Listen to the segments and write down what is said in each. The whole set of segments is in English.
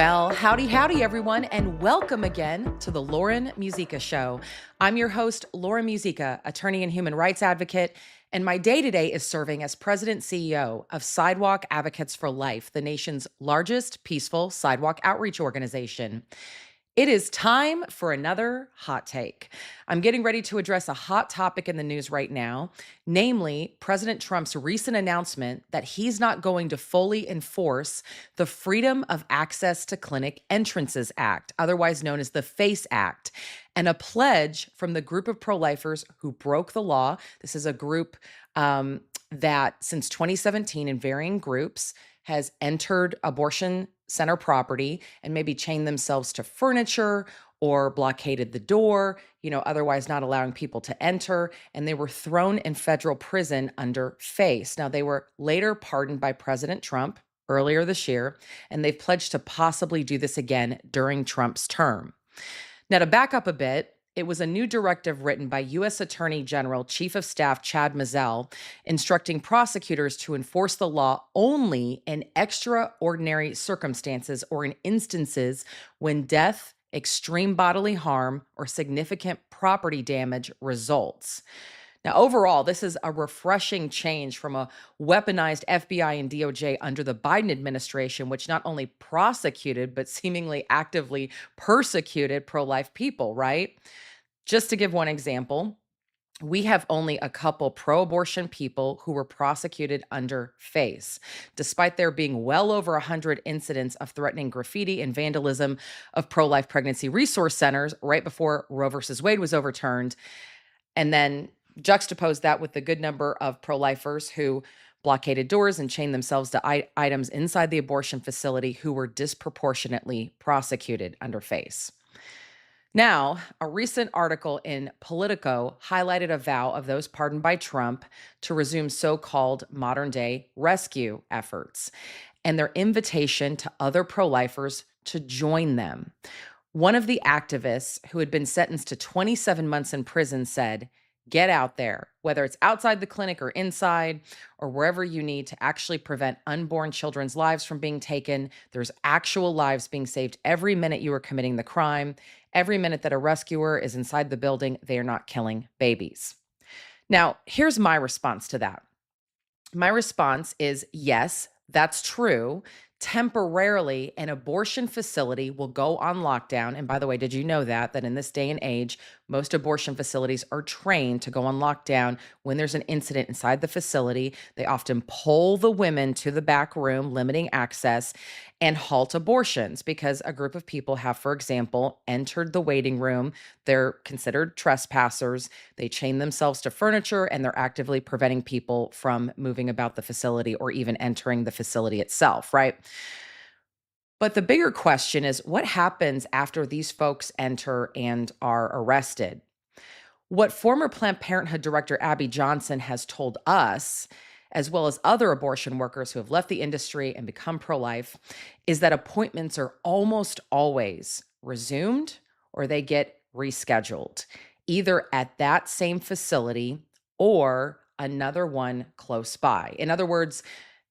Well, howdy, everyone, and welcome again to the Lauren Muzyka Show. I'm your host, Lauren Muzyka, attorney and human rights advocate, and my day today is serving as president CEO of Sidewalk Advocates for Life, the nation's largest peaceful sidewalk outreach organization. It is time for another hot take. I'm getting ready to address a hot topic in the news right now, namely President Trump's recent announcement that he's not going to fully enforce the Freedom of Access to Clinic Entrances Act, otherwise known as the FACE Act, and a pledge from the group of pro-lifers who broke the law. This is a group that since 2017 in varying groups has entered abortion center property and maybe chained themselves to furniture or blockaded the door, otherwise not allowing people to enter. And they were thrown in federal prison under FACE. Now, they were later pardoned by President Trump earlier this year, and they've pledged to possibly do this again during Trump's term. Now, to back up a bit, it was a new directive written by U.S. Attorney General Chief of Staff Chad Mizell, instructing prosecutors to enforce the law only in extraordinary circumstances or in instances when death, extreme bodily harm, or significant property damage results. Now, overall, this is a refreshing change from a weaponized FBI and DOJ under the Biden administration, which not only prosecuted, but seemingly actively persecuted pro-life people, right? Just to give one example, we have only a couple pro-abortion people who were prosecuted under FACE, despite there being well over 100 incidents of threatening graffiti and vandalism of pro-life pregnancy resource centers right before Roe versus Wade was overturned. And then juxtapose that with the good number of pro-lifers who blockaded doors and chained themselves to items inside the abortion facility who were disproportionately prosecuted under FACE. Now, a recent article in Politico highlighted a vow of those pardoned by Trump to resume so-called modern-day rescue efforts and their invitation to other pro-lifers to join them. One of the activists who had been sentenced to 27 months in prison said, "Get out there, whether it's outside the clinic or inside or wherever you need to actually prevent unborn children's lives from being taken. There's actual lives being saved every minute you are committing the crime. Every minute that a rescuer is inside the building, they are not killing babies." Now, here's my response to that. My response is yes, that's true. Temporarily, an abortion facility will go on lockdown. And by the way, did you know that in this day and age, most abortion facilities are trained to go on lockdown when there's an incident inside the facility. They often pull the women to the back room, limiting access, and halt abortions because a group of people have, for example, entered the waiting room. They're considered trespassers. They chain themselves to furniture, and they're actively preventing people from moving about the facility or even entering the facility itself, right? But the bigger question is, what happens after these folks enter and are arrested? What former Planned Parenthood director Abby Johnson has told us, as well as other abortion workers who have left the industry and become pro-life, is that appointments are almost always resumed or they get rescheduled, either at that same facility or another one close by. In other words,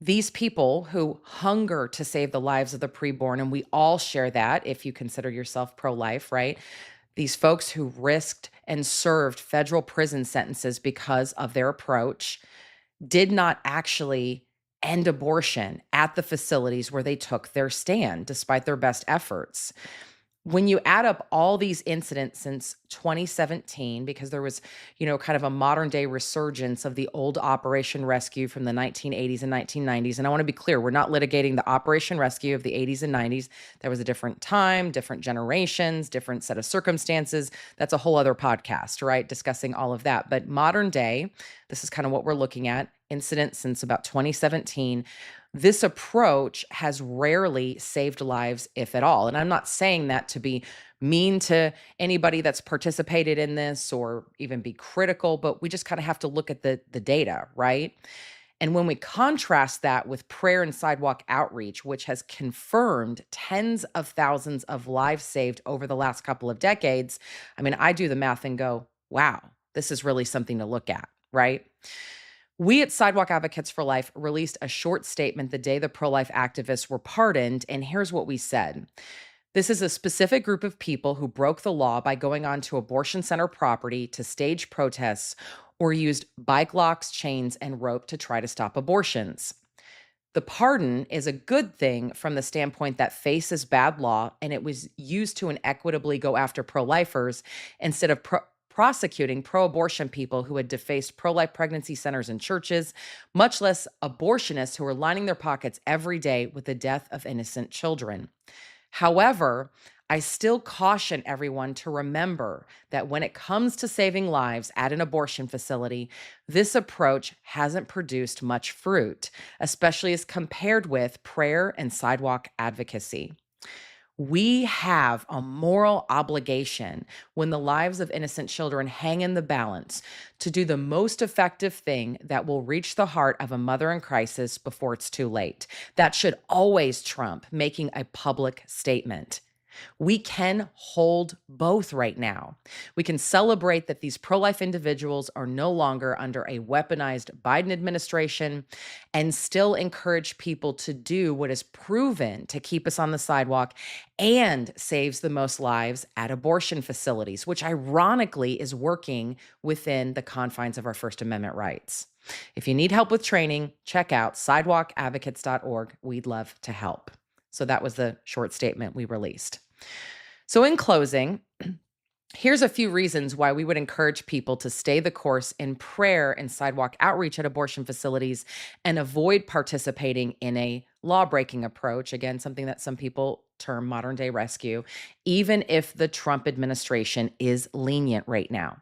these people who hunger to save the lives of the preborn, and we all share that if you consider yourself pro-life, right? These folks who risked and served federal prison sentences because of their approach did not actually end abortion at the facilities where they took their stand, despite their best efforts. When you add up all these incidents since 2017, because there was, kind of a modern day resurgence of the old Operation Rescue from the 1980s and 1990s. And I want to be clear, we're not litigating the Operation Rescue of the 80s and 90s. There was a different time, different generations, different set of circumstances. That's a whole other podcast, right? Discussing all of that. But modern day, this is kind of what we're looking at, incidents since about 2017. This approach has rarely saved lives, if at all. And I'm not saying that to be mean to anybody that's participated in this or even be critical, but we just kind of have to look at the data, right? And when we contrast that with prayer and sidewalk outreach, which has confirmed tens of thousands of lives saved over the last couple of decades, I mean, I do the math and go, wow, this is really something to look at, right? We at Sidewalk Advocates for Life released a short statement the day the pro life activists were pardoned, and here's what we said. This is a specific group of people who broke the law by going onto abortion center property to stage protests or used bike locks, chains, and rope to try to stop abortions. The pardon is a good thing from the standpoint that faces bad law and it was used to inequitably go after pro lifers instead of prosecuting pro abortion people who had defaced pro life pregnancy centers and churches, much less abortionists who are lining their pockets every day with the death of innocent children. However, I still caution everyone to remember that when it comes to saving lives at an abortion facility, this approach hasn't produced much fruit, especially as compared with prayer and sidewalk advocacy. We have a moral obligation when the lives of innocent children hang in the balance to do the most effective thing that will reach the heart of a mother in crisis before it's too late. That should always trump making a public statement. We can hold both right now. We can celebrate that these pro-life individuals are no longer under a weaponized Biden administration and still encourage people to do what is proven to keep us on the sidewalk and saves the most lives at abortion facilities, which ironically is working within the confines of our First Amendment rights. If you need help with training, check out sidewalkadvocates.org. We'd love to help. So that was the short statement we released. So in closing, here's a few reasons why we would encourage people to stay the course in prayer and sidewalk outreach at abortion facilities and avoid participating in a law-breaking approach, again, something that some people term modern day rescue, even if the Trump administration is lenient right now.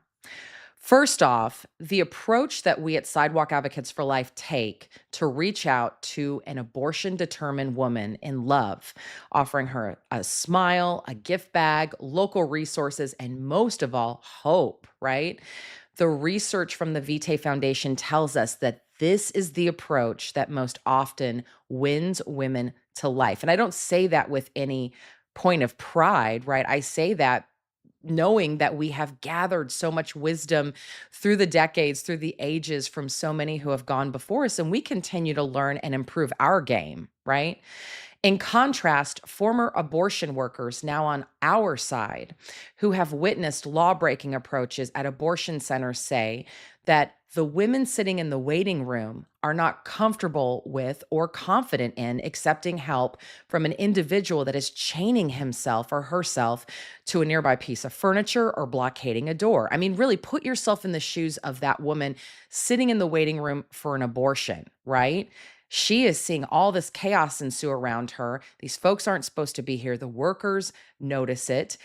First off, the approach that we at Sidewalk Advocates for Life take to reach out to an abortion-determined woman in love, offering her a smile, a gift bag, local resources, and most of all, hope, right? The research from the Vitae Foundation tells us that this is the approach that most often wins women to life. And I don't say that with any point of pride, right? I say that knowing that we have gathered so much wisdom through the decades, through the ages from so many who have gone before us, and we continue to learn and improve our game, right? In contrast, former abortion workers now on our side who have witnessed law-breaking approaches at abortion centers say that the women sitting in the waiting room are not comfortable with or confident in accepting help from an individual that is chaining himself or herself to a nearby piece of furniture or blockading a door. I mean, really put yourself in the shoes of that woman sitting in the waiting room for an abortion, right? She is seeing all this chaos ensue around her. These folks aren't supposed to be here. The workers notice it.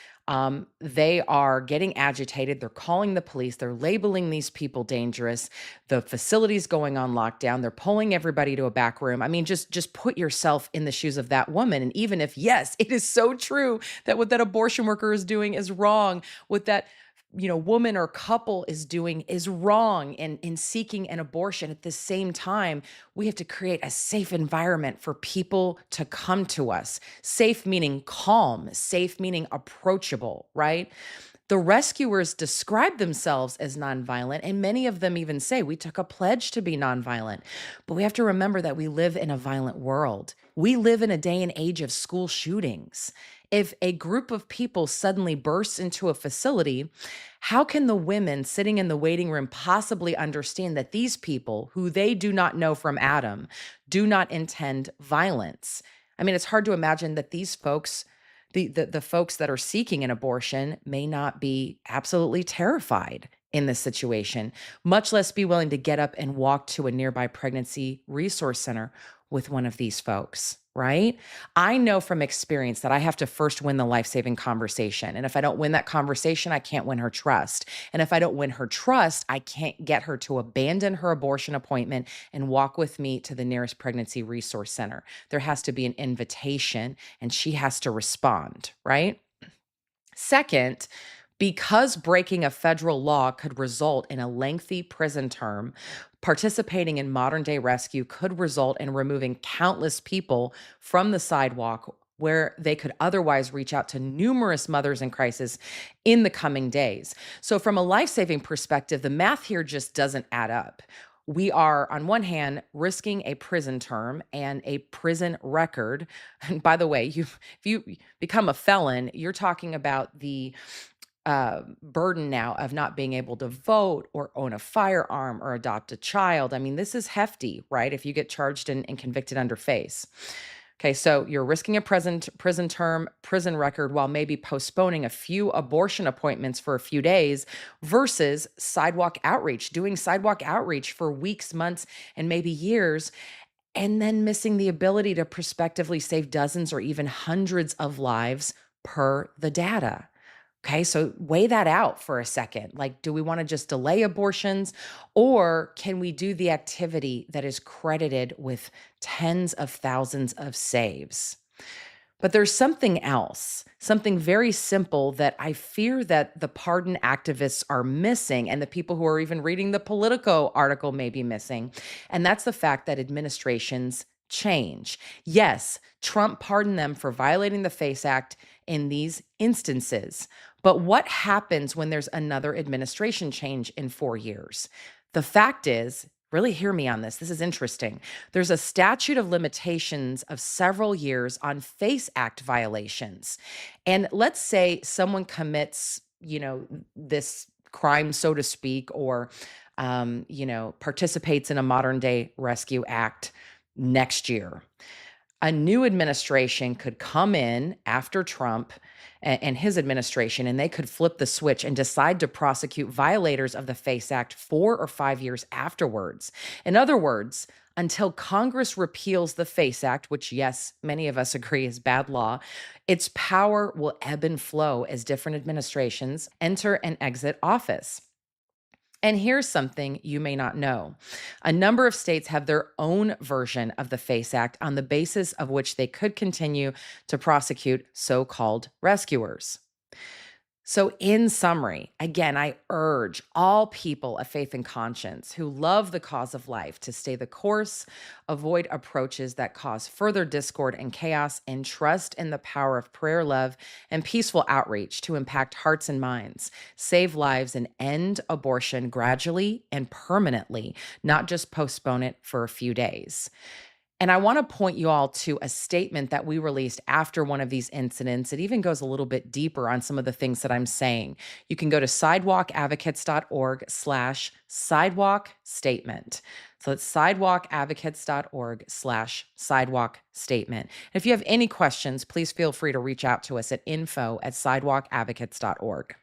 They are getting agitated. They're calling the police. They're labeling these people dangerous. The facility's going on lockdown. They're pulling everybody to a back room. I mean, just put yourself in the shoes of that woman. And even if, yes, it is so true that what that abortion worker is doing is wrong, what that woman or couple is doing is wrong in seeking an abortion. At the same time, we have to create a safe environment for people to come to us. Safe meaning calm, safe meaning approachable, right? The rescuers describe themselves as nonviolent, and many of them even say, we took a pledge to be nonviolent. But we have to remember that we live in a violent world. We live in a day and age of school shootings. If a group of people suddenly bursts into a facility, how can the women sitting in the waiting room possibly understand that these people, who they do not know from Adam, do not intend violence? I mean, it's hard to imagine that these folks, the folks that are seeking an abortion, may not be absolutely terrified in this situation, much less be willing to get up and walk to a nearby pregnancy resource center with one of these folks, right? I know from experience that I have to first win the life-saving conversation. And if I don't win that conversation, I can't win her trust. And if I don't win her trust, I can't get her to abandon her abortion appointment and walk with me to the nearest pregnancy resource center. There has to be an invitation and she has to respond, right? Second, because breaking a federal law could result in a lengthy prison term, participating in modern day rescue could result in removing countless people from the sidewalk where they could otherwise reach out to numerous mothers in crisis in the coming days. So from a life-saving perspective, the math here just doesn't add up. we are, on one hand, risking a prison term and a prison record. And by the way, if you become a felon, you're talking about the burden now of not being able to vote or own a firearm or adopt a child. I mean, this is hefty, right? If you get charged and convicted under FACE. Okay, so you're risking a prison term, prison record, while maybe postponing a few abortion appointments for a few days versus sidewalk outreach, doing sidewalk outreach for weeks, months, and maybe years, and then missing the ability to prospectively save dozens or even hundreds of lives per the data. Okay, so weigh that out for a second. Like, do we want to just delay abortions, or can we do the activity that is credited with tens of thousands of saves? But there's something else, something very simple that I fear that the pardon activists are missing, and the people who are even reading the Politico article may be missing. And that's the fact that administrations change. Yes, Trump pardoned them for violating the FACE Act in these instances. But what happens when there's another administration change in 4 years? The fact is, really hear me on this. This is interesting. There's a statute of limitations of several years on FACE Act violations. And let's say someone commits, this crime, so to speak, or, participates in a modern day rescue act next year. A new administration could come in after Trump and his administration, and they could flip the switch and decide to prosecute violators of the FACE Act 4 or 5 years afterwards. In other words, until Congress repeals the FACE Act, which, yes, many of us agree is bad law, its power will ebb and flow as different administrations enter and exit office. And here's something you may not know. A number of states have their own version of the FACE Act on the basis of which they could continue to prosecute so-called rescuers. So in summary, again, I urge all people of faith and conscience who love the cause of life to stay the course, avoid approaches that cause further discord and chaos, and trust in the power of prayer, love, and peaceful outreach to impact hearts and minds, save lives, and end abortion gradually and permanently, not just postpone it for a few days. And I want to point you all to a statement that we released after one of these incidents. It even goes a little bit deeper on some of the things that I'm saying. You can go to sidewalkadvocates.org/sidewalk statement. So it's sidewalkadvocates.org/sidewalk statement. If you have any questions, please feel free to reach out to us at info@sidewalkadvocates.org.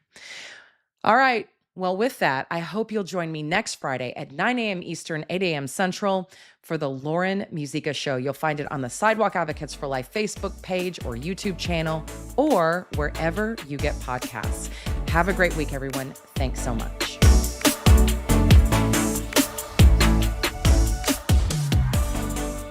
All right. Well, with that, I hope you'll join me next Friday at 9 a.m. Eastern, 8 a.m. Central for the Lauren Muzyka Show. You'll find it on the Sidewalk Advocates for Life Facebook page or YouTube channel, or wherever you get podcasts. Have a great week, everyone. Thanks so much.